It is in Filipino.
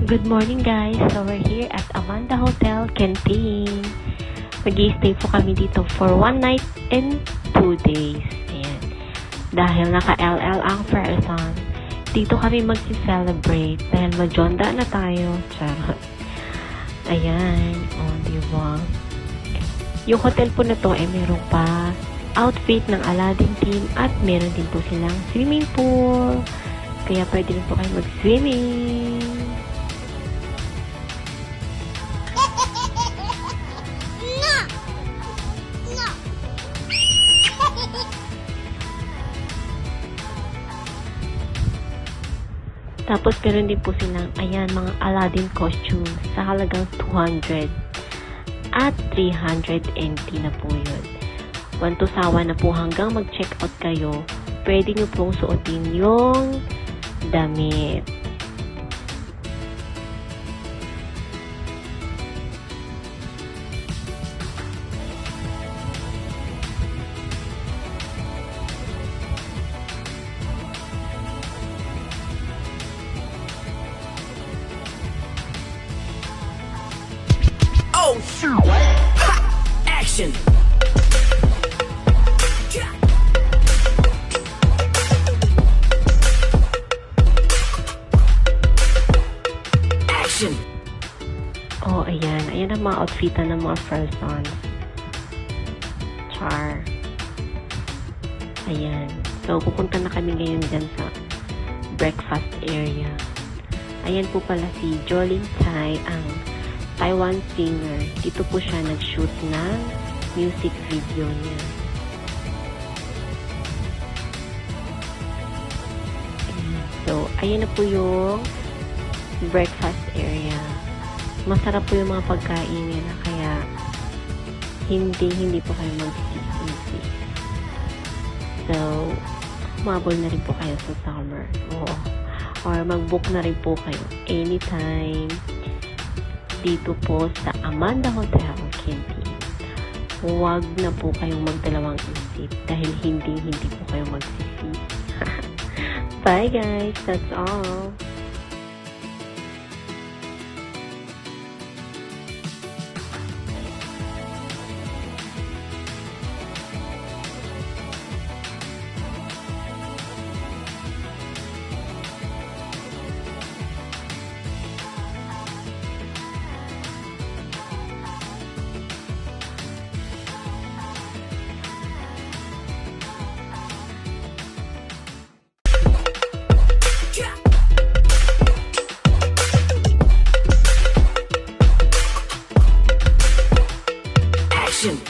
Good morning guys! So we're here at Amanda Hotel, Kenting. Mag-i-stay po kami dito for 1 night and 2 days. Ayan. Dahil naka-LL ang person, dito kami mag-celebrate dahil majonda na tayo. Charot. Ayan. O, diba? Yung hotel po na to ay meron pa outfit ng Aladdin team at meron din po silang swimming pool. Kaya pwede rin po kayo mag-swimming. Tapos, meron din po silang, ayan, mga Aladdin costumes sa halagang 200 at 300 NT na po yun. Wantusawa na po hanggang mag-check out kayo, pwede nyo pong suotin yung damit. Oh shoot! Ha! Action! Action! Oh, ayan. Ayan ang mga outfitan ng mga persons. Char. Ayan. So, pupunta na kami ngayon dyan sa breakfast area. Ayan po pala si Jolin Tsai, ang Taiwan singer. Dito po siya nag-shoot ng music video niya. So, ayan na po yung breakfast area. Masarap po yung mga pagkain nila, kaya hindi po kayo magsisisi. So, humabol na rin po kayo sa summer. Oo. Or mag-book na rin po kayo anytime dito po sa Amanda Hotel, Kenting. Huwag na po kayong magdalawang isip dahil hindi po kayo magsisi. Bye guys, that's all. Action!